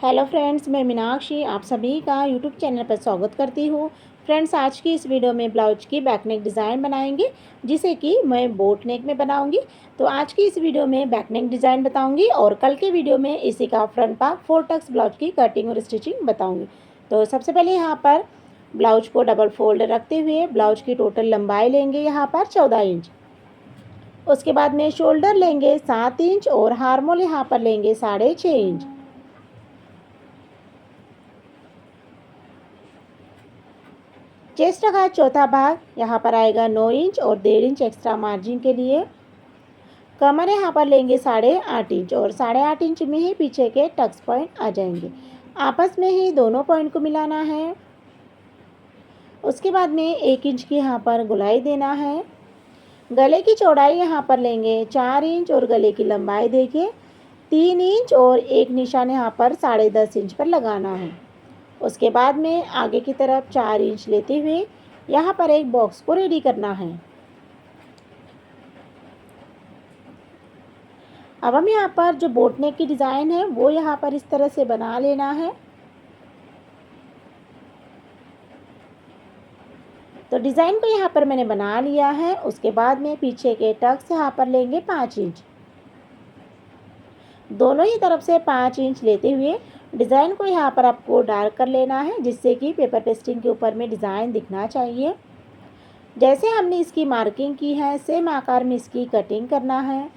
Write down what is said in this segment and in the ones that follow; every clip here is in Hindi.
हेलो फ्रेंड्स, मैं मीनाक्षी आप सभी का यूट्यूब चैनल पर स्वागत करती हूँ। फ्रेंड्स, आज की इस वीडियो में ब्लाउज की बैक नेक डिज़ाइन बनाएंगे, जिसे कि मैं बोट नेक में बनाऊंगी। तो आज की इस वीडियो में बैक नेक डिज़ाइन बताऊंगी और कल के वीडियो में इसी का फ्रंट पार्ट 4 टक्स ब्लाउज की कटिंग और स्टिचिंग बताऊँगी। तो सबसे पहले यहाँ पर ब्लाउज को डबल फोल्ड रखते हुए ब्लाउज की टोटल लंबाई लेंगे यहाँ पर 14 इंच। उसके बाद में शोल्डर लेंगे 7 इंच और हार्मोल यहाँ पर लेंगे 6.5 इंच। चेस्ट का चौथा भाग यहाँ पर आएगा 9 इंच और 1.5 इंच एक्स्ट्रा मार्जिन के लिए। कमर यहाँ पर लेंगे 8.5 इंच और 8.5 इंच में ही पीछे के टक्स पॉइंट आ जाएंगे। आपस में ही दोनों पॉइंट को मिलाना है। उसके बाद में 1 इंच की यहाँ पर गोलाई देना है। गले की चौड़ाई यहाँ पर लेंगे 4 इंच और गले की लंबाई देखिए 3 इंच और एक निशान यहाँ पर 10.5 इंच पर लगाना है। उसके बाद में आगे की तरफ 4 इंच लेते हुए यहाँ पर एक बॉक्स को रेडी करना है। अब हम यहाँ पर जो बोट नेक की डिज़ाइन है वो यहाँ पर इस तरह से बना लेना है। तो डिज़ाइन को यहाँ पर मैंने बना लिया है। उसके बाद में पीछे के टक्स यहाँ पर लेंगे 5 इंच, दोनों ही तरफ से 5 इंच लेते हुए डिज़ाइन को यहाँ पर आपको डार्क कर लेना है, जिससे कि पेपर पेस्टिंग के ऊपर में डिज़ाइन दिखना चाहिए। जैसे हमने इसकी मार्किंग की है सेम आकार में इसकी कटिंग करना है।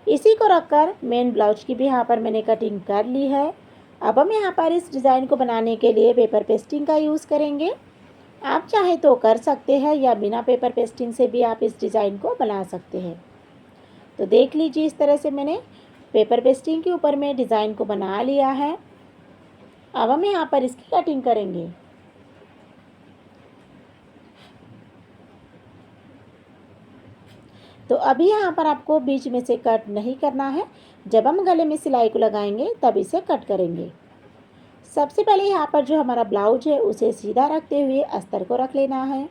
इसी को रखकर मेन ब्लाउज की भी यहाँ पर मैंने कटिंग कर ली है। अब हम यहाँ पर इस डिज़ाइन को बनाने के लिए पेपर पेस्टिंग का यूज़ करेंगे। आप चाहे तो कर सकते हैं या बिना पेपर पेस्टिंग से भी आप इस डिज़ाइन को बना सकते हैं। तो देख लीजिए, इस तरह से मैंने पेपर पेस्टिंग के ऊपर में डिज़ाइन को बना लिया है। अब हम यहाँ पर इसकी कटिंग करेंगे। तो अभी यहाँ पर आपको बीच में से कट नहीं करना है, जब हम गले में सिलाई को लगाएंगे तब इसे कट करेंगे। सबसे पहले यहाँ पर जो हमारा ब्लाउज है उसे सीधा रखते हुए अस्तर को रख लेना है।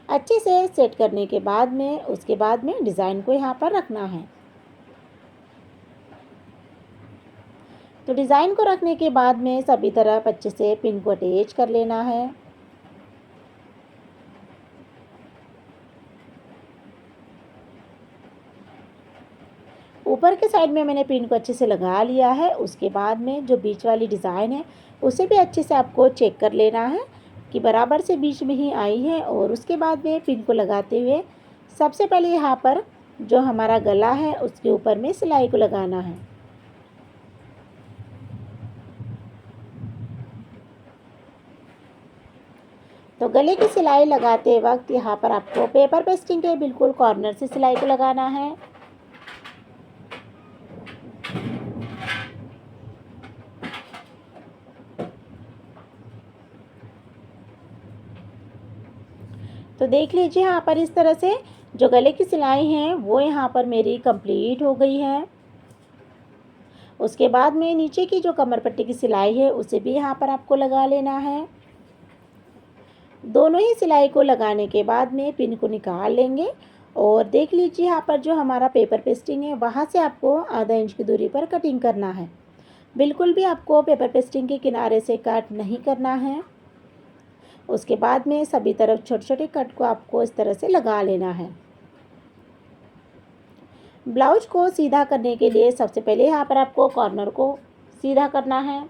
अच्छे से सेट करने के बाद में उसके बाद में डिज़ाइन को यहाँ पर रखना है। तो डिज़ाइन को रखने के बाद में सभी तरफ अच्छे से पिन को अटैच कर लेना है। ऊपर के साइड में मैंने पिन को अच्छे से लगा लिया है। उसके बाद में जो बीच वाली डिज़ाइन है उसे भी अच्छे से आपको चेक कर लेना है कि बराबर से बीच में ही आई है। और उसके बाद में पिन को लगाते हुए सबसे पहले यहाँ पर जो हमारा गला है उसके ऊपर में सिलाई को लगाना है। तो गले की सिलाई लगाते वक्त यहाँ पर आपको पेपर पेस्टिंग के बिल्कुल कॉर्नर से सिलाई को लगाना है। तो देख लीजिए, यहाँ पर इस तरह से जो गले की सिलाई है वो यहाँ पर मेरी कंप्लीट हो गई है। उसके बाद में नीचे की जो कमर पट्टी की सिलाई है उसे भी यहाँ पर आपको लगा लेना है। दोनों ही सिलाई को लगाने के बाद में पिन को निकाल लेंगे और देख लीजिए, यहाँ पर जो हमारा पेपर पेस्टिंग है वहाँ से आपको आधा इंच की दूरी पर कटिंग करना है। बिल्कुल भी आपको पेपर पेस्टिंग के किनारे से कट नहीं करना है। उसके बाद में सभी तरफ छोटे छोटे कट को आपको इस तरह से लगा लेना है। ब्लाउज को सीधा करने के लिए सबसे पहले यहाँ पर आपको कॉर्नर को सीधा करना है।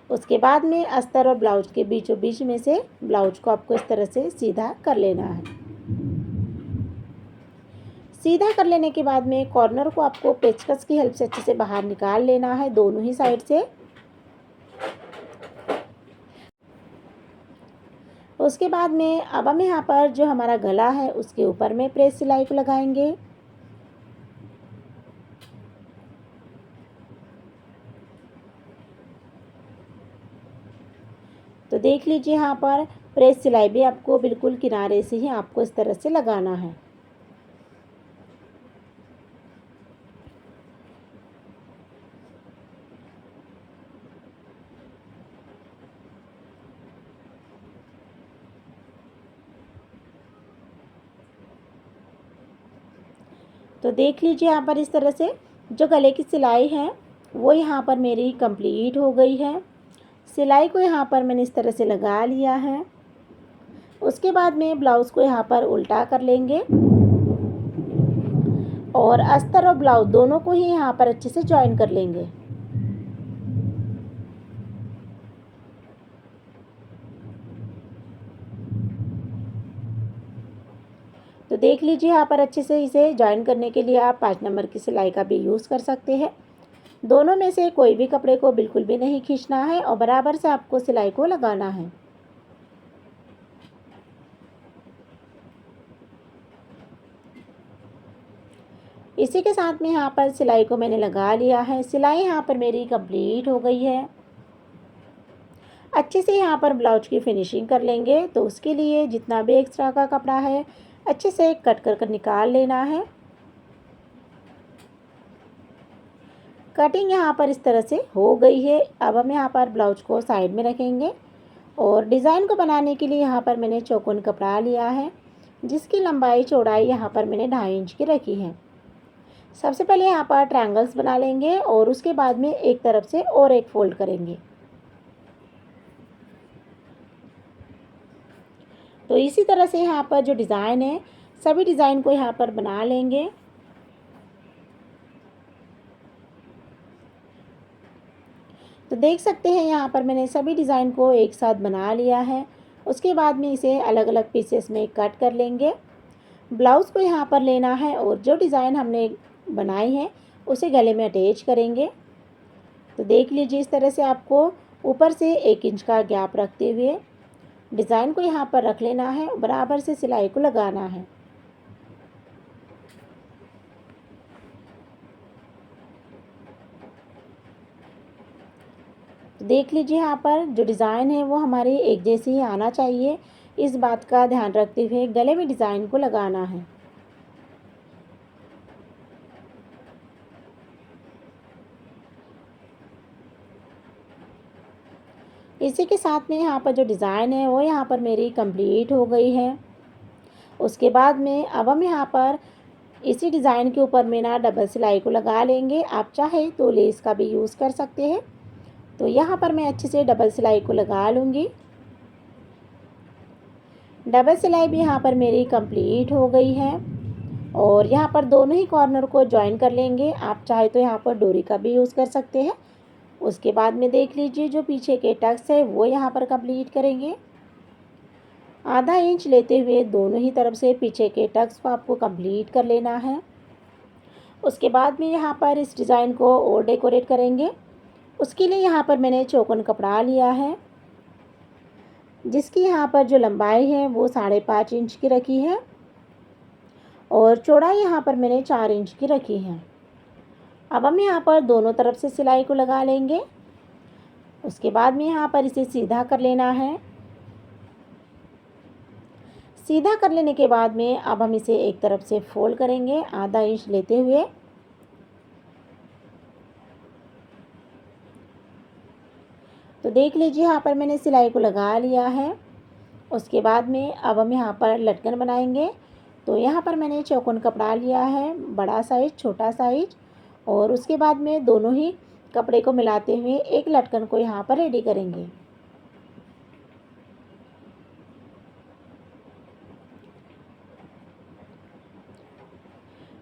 उसके बाद में अस्तर और ब्लाउज के बीचों बीच में से ब्लाउज को आपको इस तरह से सीधा कर लेना है। सीधा कर लेने के बाद में कॉर्नर को आपको पेचकस की हेल्प से अच्छे से बाहर निकाल लेना है दोनों ही साइड से। उसके बाद में अब हम यहाँ पर जो हमारा गला है उसके ऊपर में प्रेस सिलाई को लगाएंगे। तो देख लीजिए, यहाँ पर प्रेस सिलाई भी आपको बिल्कुल किनारे से ही आपको इस तरह से लगाना है। तो देख लीजिए यहाँ पर इस तरह से जो गले की सिलाई है वो यहाँ पर मेरी कंप्लीट हो गई है। सिलाई को यहाँ पर मैंने इस तरह से लगा लिया है। उसके बाद में ब्लाउज़ को यहाँ पर उल्टा कर लेंगे और अस्तर और ब्लाउज़ दोनों को ही यहाँ पर अच्छे से जॉइन कर लेंगे। तो देख लीजिए यहाँ पर अच्छे से इसे जॉइन करने के लिए आप 5 नंबर की सिलाई का भी यूज़ कर सकते हैं। दोनों में से कोई भी कपड़े को बिल्कुल भी नहीं खींचना है और बराबर से आपको सिलाई को लगाना है। इसी के साथ में यहाँ पर सिलाई को मैंने लगा लिया है। सिलाई यहाँ पर मेरी कंप्लीट हो गई है। अच्छे से यहाँ पर ब्लाउज की फिनिशिंग कर लेंगे। तो उसके लिए जितना भी एक्स्ट्रा का कपड़ा है अच्छे से कट कर निकाल लेना है। कटिंग यहाँ पर इस तरह से हो गई है। अब हम यहाँ पर ब्लाउज को साइड में रखेंगे और डिज़ाइन को बनाने के लिए यहाँ पर मैंने चौकोन कपड़ा लिया है, जिसकी लंबाई चौड़ाई यहाँ पर मैंने 2.5 इंच की रखी है। सबसे पहले यहाँ पर ट्रायंगल्स बना लेंगे और उसके बाद में एक तरफ से और एक फोल्ड करेंगे। तो इसी तरह से यहाँ पर जो डिज़ाइन है सभी डिज़ाइन को यहाँ पर बना लेंगे। तो देख सकते हैं यहाँ पर मैंने सभी डिज़ाइन को एक साथ बना लिया है। उसके बाद में इसे अलग अलग पीसेस में कट कर लेंगे। ब्लाउज़ को यहाँ पर लेना है और जो डिज़ाइन हमने बनाई है उसे गले में अटैच करेंगे। तो देख लीजिए इस तरह से आपको ऊपर से 1 इंच का गैप रखते हुए डिज़ाइन को यहाँ पर रख लेना है, बराबर से सिलाई को लगाना है। देख लीजिए यहाँ पर जो डिज़ाइन है वो हमारी एक जैसी ही आना चाहिए। इस बात का ध्यान रखते हुए गले में डिज़ाइन को लगाना है। इसी के साथ में यहाँ पर जो डिज़ाइन है वो यहाँ पर मेरी कंप्लीट हो गई है। उसके बाद में अब हम यहाँ पर इसी डिज़ाइन के ऊपर में ना डबल सिलाई को लगा लेंगे। आप चाहे तो लेस का भी यूज़ कर सकते हैं। तो यहाँ पर मैं अच्छे से डबल सिलाई को लगा लूँगी। डबल सिलाई भी यहाँ पर मेरी कंप्लीट हो गई है और यहाँ पर दोनों ही कॉर्नर को जॉइन कर लेंगे। आप चाहे तो यहाँ पर डोरी का भी यूज़ कर सकते हैं। उसके बाद में देख लीजिए जो पीछे के टक्स है वो यहाँ पर कंप्लीट करेंगे। आधा इंच लेते हुए दोनों ही तरफ से पीछे के टक्स को आपको कंप्लीट कर लेना है। उसके बाद में यहाँ पर इस डिज़ाइन को और डेकोरेट करेंगे। उसके लिए यहाँ पर मैंने चौकोन कपड़ा लिया है, जिसकी यहाँ पर जो लंबाई है वो 5.5 इंच की रखी है और चौड़ाई यहाँ पर मैंने 4 इंच की रखी है। अब हम यहाँ पर दोनों तरफ से सिलाई को लगा लेंगे। उसके बाद में यहाँ पर इसे सीधा कर लेना है। सीधा कर लेने के बाद में अब हम इसे एक तरफ से फोल्ड करेंगे आधा इंच लेते हुए। तो देख लीजिए यहाँ पर मैंने सिलाई को लगा लिया है। उसके बाद में अब हम यहाँ पर लटकन बनाएंगे। तो यहाँ पर मैंने चौकोन कपड़ा लिया है, बड़ा साइज छोटा साइज, और उसके बाद में दोनों ही कपड़े को मिलाते हुए एक लटकन को यहाँ पर रेडी करेंगे।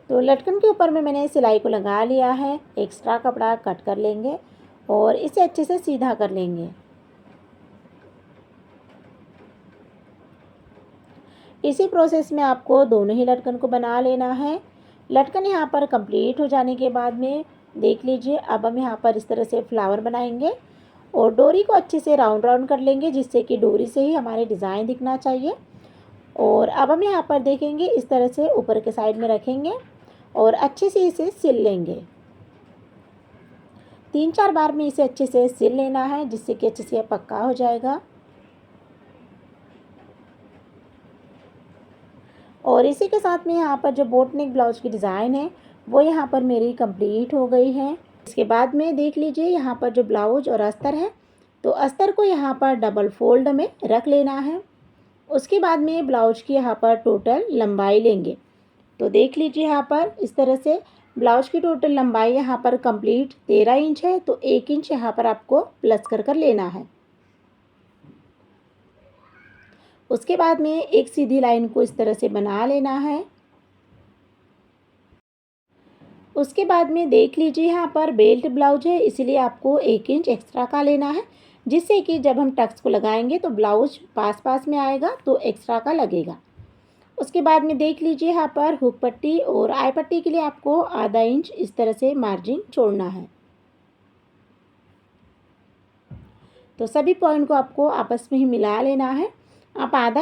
तो लटकन के ऊपर में मैंने सिलाई को लगा लिया है। एक्स्ट्रा कपड़ा कट कर लेंगे और इसे अच्छे से सीधा कर लेंगे। इसी प्रोसेस में आपको दोनों ही लटकन को बना लेना है। लटकन यहाँ पर कंप्लीट हो जाने के बाद में देख लीजिए अब हम यहाँ पर इस तरह से फ्लावर बनाएंगे और डोरी को अच्छे से राउंड राउंड कर लेंगे, जिससे कि डोरी से ही हमारे डिज़ाइन दिखना चाहिए। और अब हम यहाँ पर देखेंगे इस तरह से ऊपर के साइड में रखेंगे और अच्छे से इसे सिल लेंगे। 3-4 बार में इसे अच्छे से सिल लेना है, जिससे कि अच्छे से पक्का हो जाएगा। और इसी के साथ में यहाँ पर जो बोट नेक ब्लाउज की डिज़ाइन है वो यहाँ पर मेरी कंप्लीट हो गई है। इसके बाद में देख लीजिए यहाँ पर जो ब्लाउज और अस्तर है, तो अस्तर को यहाँ पर डबल फोल्ड में रख लेना है। उसके बाद में ब्लाउज की यहाँ पर टोटल लंबाई लेंगे। तो देख लीजिए यहाँ पर इस तरह से ब्लाउज की टोटल लंबाई यहाँ पर कंप्लीट 13 इंच है, तो 1 इंच यहाँ पर आपको प्लस कर लेना है। उसके बाद में एक सीधी लाइन को इस तरह से बना लेना है। उसके बाद में देख लीजिए यहाँ पर बेल्ट ब्लाउज है, इसीलिए आपको 1 इंच एक्स्ट्रा का लेना है, जिससे कि जब हम टक्स को लगाएंगे तो ब्लाउज पास पास में आएगा तो एक्स्ट्रा का लगेगा। उसके बाद में देख लीजिए यहाँ पर हुक पट्टी और आई पट्टी के लिए आपको आधा इंच इस तरह से मार्जिन छोड़ना है। तो सभी पॉइंट को आपको आपस में ही मिला लेना है। आप आधा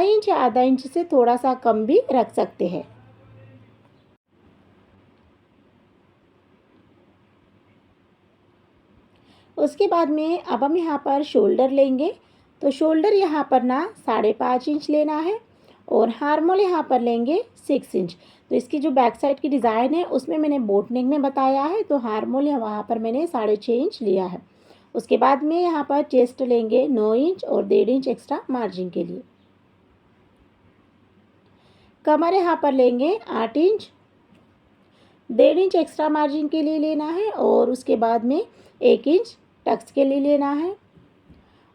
इंच से थोड़ा सा कम भी रख सकते हैं। उसके बाद में अब हम यहाँ पर शोल्डर लेंगे, तो शोल्डर यहाँ पर ना 5.5 इंच लेना है और हार्मोल यहाँ पर लेंगे 6 इंच। तो इसकी जो बैक साइड की डिज़ाइन है उसमें मैंने बोट नेक में बताया है, तो हार्मोल वहाँ पर मैंने 6.5 इंच लिया है। उसके बाद में यहाँ पर चेस्ट लेंगे 9 इंच और 1.5 इंच एक्स्ट्रा मार्जिन के लिए। कमर यहाँ पर लेंगे 8 इंच, 1.5 इंच एक्स्ट्रा मार्जिन के लिए लेना है और उसके बाद में 1 इंच टक्स के लिए लेना है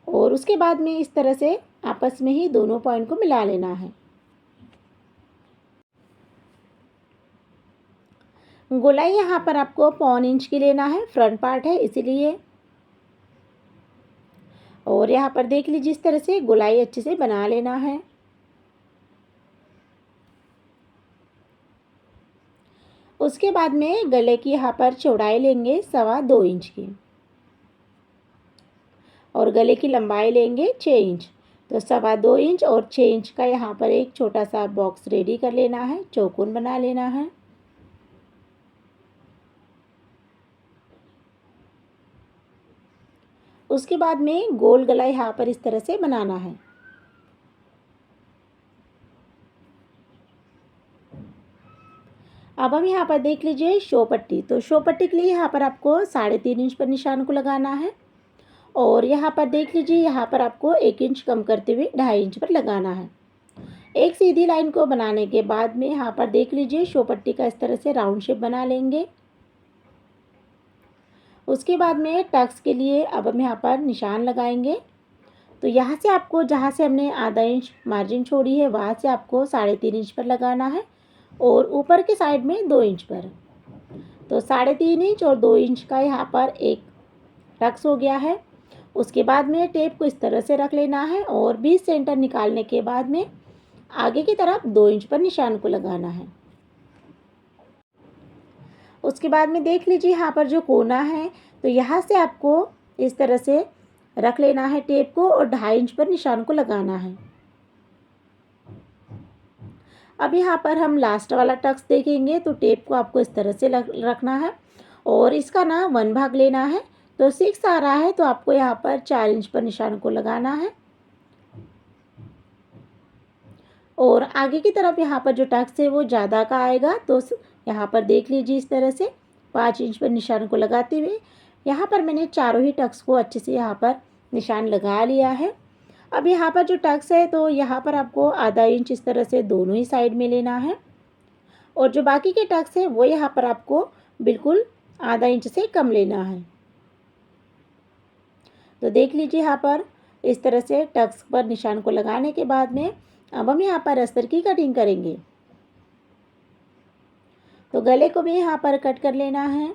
और उसके बाद में इस तरह से आपस में ही दोनों पॉइंट को मिला लेना है। गोलाई यहाँ पर आपको 1.25 इंच की लेना है, फ्रंट पार्ट है इसीलिए। और यहाँ पर देख लीजिए इस तरह से गोलाई अच्छे से बना लेना है। उसके बाद में गले की यहाँ पर चौड़ाई लेंगे 2.25 इंच की और गले की लंबाई लेंगे 6 इंच। तो 2.25 इंच और 6 इंच का यहाँ पर एक छोटा सा बॉक्स रेडी कर लेना है, चौकोन बना लेना है। उसके बाद में गोल गला यहाँ पर इस तरह से बनाना है। अब हम यहाँ पर देख लीजिए शो पट्टी, तो शो पट्टी के लिए यहाँ पर आपको 3.5 इंच पर निशान को लगाना है और यहाँ पर देख लीजिए यहाँ पर आपको 1 इंच कम करते हुए 2.5 इंच पर लगाना है। एक सीधी लाइन को बनाने के बाद में यहाँ पर देख लीजिए शो पट्टी का इस तरह से राउंड शेप बना लेंगे। उसके बाद में टक्स के लिए अब हम यहाँ पर निशान लगाएंगे। तो यहाँ से आपको जहाँ से हमने आधा इंच मार्जिन छोड़ी है वहाँ से आपको 3.5 इंच पर लगाना है और ऊपर के साइड में 2 इंच पर। तो 3.5 इंच और 2 इंच का यहाँ पर एक टक्स हो गया है। उसके बाद में टेप को इस तरह से रख लेना है और 20 सेंटर निकालने के बाद में आगे की तरफ 2 इंच पर निशान को लगाना है। उसके बाद में देख लीजिए यहाँ पर जो कोना है तो यहाँ से आपको इस तरह से रख लेना है टेप को और 2.5 इंच पर निशान को लगाना है। अब यहाँ पर हम लास्ट वाला टक्स देखेंगे, तो टेप को आपको इस तरह से रखना है और इसका ना 1 भाग लेना है। तो 6 आ रहा है तो आपको यहाँ पर 4 इंच पर निशान को लगाना है और आगे की तरफ यहाँ पर जो टक्स है वो ज़्यादा का आएगा, तो यहाँ पर देख लीजिए इस तरह से 5 इंच पर निशान को लगाते हुए यहाँ पर मैंने चारों ही टक्स को अच्छे से यहाँ पर निशान लगा लिया है। अब यहाँ पर जो टक्स है तो यहाँ पर आपको आधा इंच इस तरह से दोनों ही साइड में लेना है और जो बाकी के टक्स है वो यहाँ पर आपको बिल्कुल आधा इंच से कम लेना है। तो देख लीजिए यहाँ पर इस तरह से टक्स पर निशान को लगाने के बाद में अब हम यहाँ पर अस्तर की कटिंग करेंगे। तो गले को भी यहाँ पर कट कर लेना है।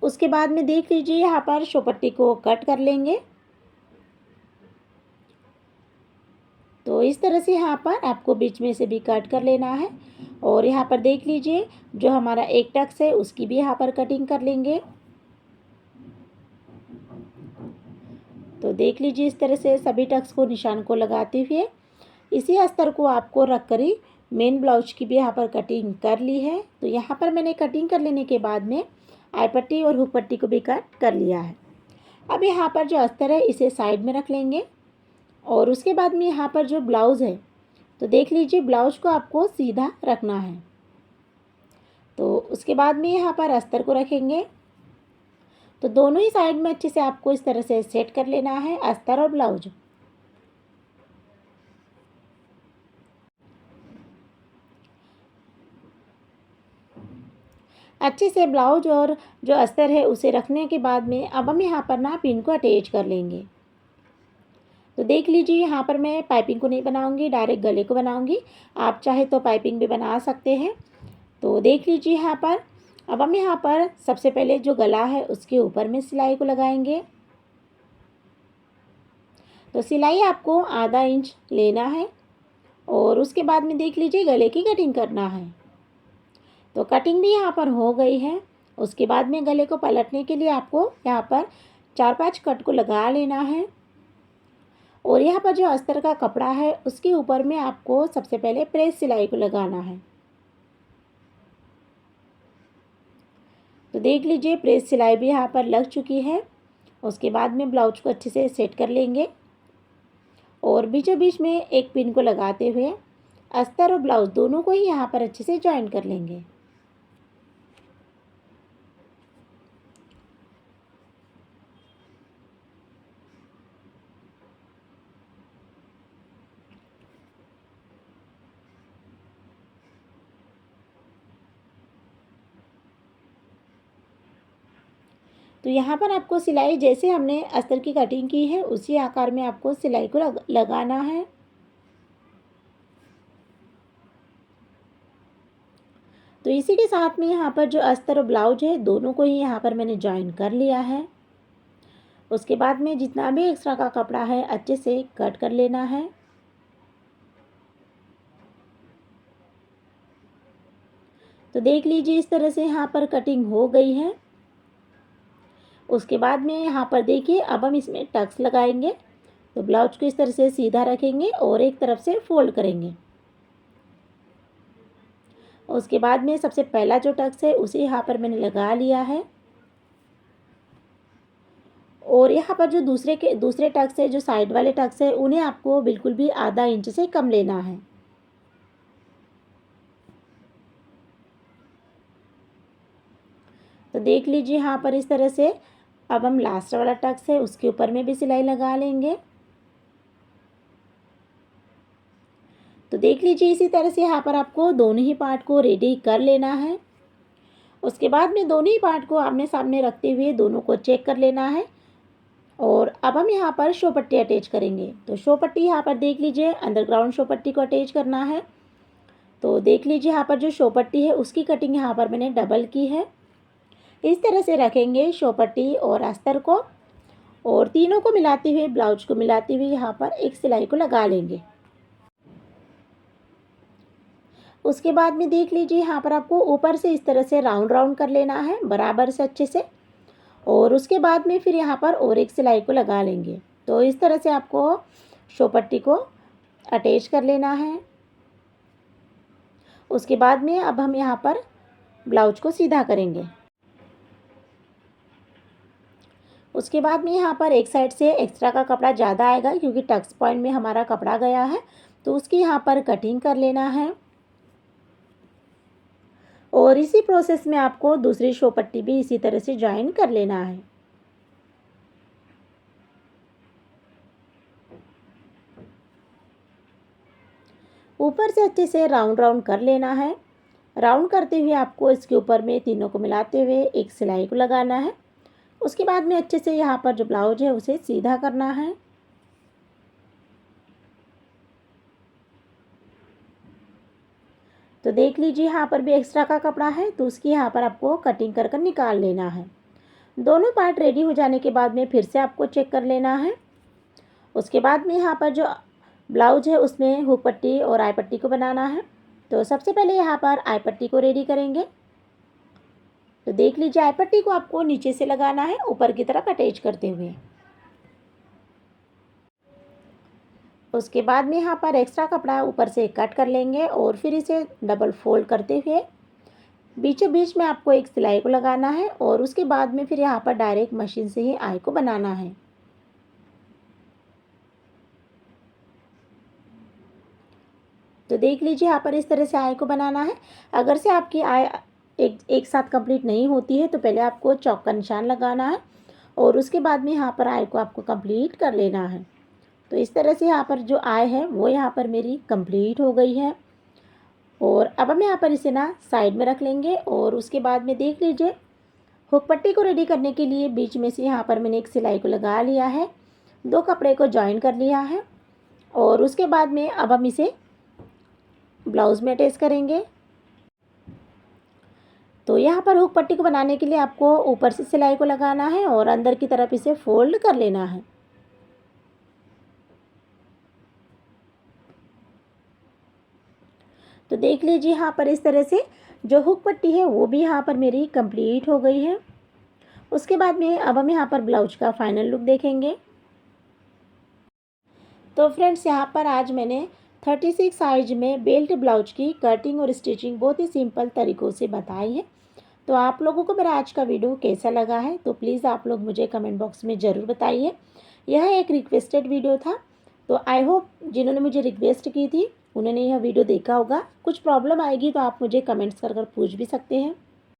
उसके बाद में देख लीजिए यहाँ पर चौपट्टी को कट कर लेंगे। तो इस तरह से यहाँ पर आपको बीच में से भी कट कर लेना है और यहाँ पर देख लीजिए जो हमारा एक टक्स है उसकी भी यहाँ पर कटिंग कर लेंगे। तो देख लीजिए इस तरह से सभी टक्स को निशान को लगाते हुए इसी अस्तर को आपको रख कर ही मेन ब्लाउज की भी यहाँ पर कटिंग कर ली है। तो यहाँ पर मैंने कटिंग कर लेने के बाद में आई पट्टी और हुक पट्टी को भी कट कर लिया है। अब यहाँ पर जो अस्तर है इसे साइड में रख लेंगे और उसके बाद में यहाँ पर जो ब्लाउज़ है तो देख लीजिए ब्लाउज को आपको सीधा रखना है। तो उसके बाद में यहाँ पर अस्तर को रखेंगे। तो दोनों ही साइड में अच्छे से आपको इस तरह से सेट कर लेना है अस्तर और ब्लाउज। अच्छे से ब्लाउज और जो अस्तर है उसे रखने के बाद में अब हम यहाँ पर ना पिन को अटैच कर लेंगे। तो देख लीजिए यहाँ पर मैं पाइपिंग को नहीं बनाऊंगी, डायरेक्ट गले को बनाऊंगी। आप चाहे तो पाइपिंग भी बना सकते हैं। तो देख लीजिए यहाँ पर अब हम यहाँ पर सबसे पहले जो गला है उसके ऊपर में सिलाई को लगाएंगे। तो सिलाई आपको आधा इंच लेना है और उसके बाद में देख लीजिए गले की कटिंग करना है। तो कटिंग भी यहाँ पर हो गई है। उसके बाद में गले को पलटने के लिए आपको यहाँ पर 4-5 कट को लगा लेना है और यहाँ पर जो अस्तर का कपड़ा है उसके ऊपर में आपको सबसे पहले प्रेस सिलाई को लगाना है। तो देख लीजिए प्रेस सिलाई भी यहाँ पर लग चुकी है। उसके बाद में ब्लाउज को अच्छे से सेट कर लेंगे और बीचों बीच में एक पिन को लगाते हुए अस्तर और ब्लाउज दोनों को ही यहाँ पर अच्छे से ज्वाइन कर लेंगे। तो यहाँ पर आपको सिलाई जैसे हमने अस्तर की कटिंग की है उसी आकार में आपको सिलाई को लगाना है। तो इसी के साथ में यहाँ पर जो अस्तर और ब्लाउज है दोनों को ही यहाँ पर मैंने ज्वाइन कर लिया है। उसके बाद में जितना भी एक्स्ट्रा का कपड़ा है अच्छे से कट कर लेना है। तो देख लीजिए इस तरह से यहाँ पर कटिंग हो गई है। उसके बाद में यहाँ पर देखिए अब हम इसमें टक्स लगाएंगे। तो ब्लाउज को इस तरह से सीधा रखेंगे और एक तरफ से फोल्ड करेंगे। उसके बाद में सबसे पहला जो टक्स है उसे यहाँ पर मैंने लगा लिया है और यहाँ पर जो दूसरे टक्स है जो साइड वाले टक्स है उन्हें आपको बिल्कुल भी आधा इंच से कम लेना है। तो देख लीजिए यहाँ पर इस तरह से अब हम लास्ट वाला टक्स है उसके ऊपर में भी सिलाई लगा लेंगे। तो देख लीजिए इसी तरह से यहाँ पर आपको दोनों ही पार्ट को रेडी कर लेना है। उसके बाद में दोनों ही पार्ट को आमने सामने रखते हुए दोनों को चेक कर लेना है और अब हम यहाँ पर शो पट्टी अटैच करेंगे। तो शो पट्टी यहाँ पर देख लीजिए अंडरग्राउंड शो पट्टी को अटैच करना है। तो देख लीजिए यहाँ पर जो शो पट्टी है उसकी कटिंग यहाँ पर मैंने डबल की है। इस तरह से रखेंगे शो पट्टी और अस्तर को और तीनों को मिलाते हुए ब्लाउज को मिलाते हुए यहाँ पर एक सिलाई को लगा लेंगे। उसके बाद में देख लीजिए यहाँ पर आपको ऊपर से इस तरह से राउंड राउंड कर लेना है बराबर से अच्छे से और उसके बाद में फिर यहाँ पर और एक सिलाई को लगा लेंगे। तो इस तरह से आपको शो पट्टी को अटैच कर लेना है। उसके बाद में अब हम यहाँ पर ब्लाउज को सीधा करेंगे। उसके बाद में यहाँ पर एक साइड से एक्स्ट्रा का कपड़ा ज़्यादा आएगा क्योंकि टक्स पॉइंट में हमारा कपड़ा गया है तो उसकी यहाँ पर कटिंग कर लेना है और इसी प्रोसेस में आपको दूसरी शो पट्टी भी इसी तरह से ज्वाइन कर लेना है। ऊपर से अच्छे से राउंड राउंड कर लेना है। राउंड करते हुए आपको इसके ऊपर में तीनों को मिलाते हुए एक सिलाई को लगाना है। उसके बाद में अच्छे से यहाँ पर जो ब्लाउज है उसे सीधा करना है। तो देख लीजिए यहाँ पर भी एक्स्ट्रा का कपड़ा है तो उसकी यहाँ पर आपको कटिंग कर कर निकाल लेना है। दोनों पार्ट रेडी हो जाने के बाद में फिर से आपको चेक कर लेना है। उसके बाद में यहाँ पर जो ब्लाउज है उसमें हुक पट्टी और आई पट्टी को बनाना है। तो सबसे पहले यहाँ पर आई पट्टी को रेडी करेंगे। तो देख लीजिए आई पट्टी को आपको नीचे से लगाना है ऊपर की तरफ अटैच करते हुए। उसके बाद में यहाँ पर एक्स्ट्रा कपड़ा ऊपर से कट कर लेंगे और फिर इसे डबल फोल्ड करते हुए बीचों बीच में आपको एक सिलाई को लगाना है और उसके बाद में फिर यहाँ पर डायरेक्ट मशीन से ही आई को बनाना है। तो देख लीजिए यहाँ पर इस तरह से आई को बनाना है। अगर से आपकी आई एक साथ कंप्लीट नहीं होती है तो पहले आपको चौक का निशान लगाना है और उसके बाद में यहाँ पर आई को आपको कंप्लीट कर लेना है। तो इस तरह से यहाँ पर जो आई है वो यहाँ पर मेरी कंप्लीट हो गई है। और अब हम यहाँ पर इसे ना साइड में रख लेंगे। और उसके बाद में देख लीजिए, हुक पट्टी को रेडी करने के लिए बीच में से यहाँ पर मैंने एक सिलाई को लगा लिया है, 2 कपड़े को जॉइन कर लिया है। और उसके बाद में अब हम इसे ब्लाउज़ में अटैच करेंगे। तो यहाँ पर हुक पट्टी को बनाने के लिए आपको ऊपर से सिलाई को लगाना है और अंदर की तरफ इसे फोल्ड कर लेना है। तो देख लीजिए यहाँ पर इस तरह से जो हुक पट्टी है वो भी यहाँ पर मेरी कंप्लीट हो गई है। उसके बाद में अब हम यहाँ पर ब्लाउज का फाइनल लुक देखेंगे। तो फ्रेंड्स, यहाँ पर आज मैंने 36 साइज में बेल्ट ब्लाउज की कटिंग और स्टिचिंग बहुत ही सिंपल तरीक़ों से बताई है। तो आप लोगों को मेरा आज का वीडियो कैसा लगा है तो प्लीज़ आप लोग मुझे कमेंट बॉक्स में ज़रूर बताइए। यह एक रिक्वेस्टेड वीडियो था, तो आई होप जिन्होंने मुझे रिक्वेस्ट की थी उन्होंने यह वीडियो देखा होगा। कुछ प्रॉब्लम आएगी तो आप मुझे कमेंट्स कर पूछ भी सकते हैं।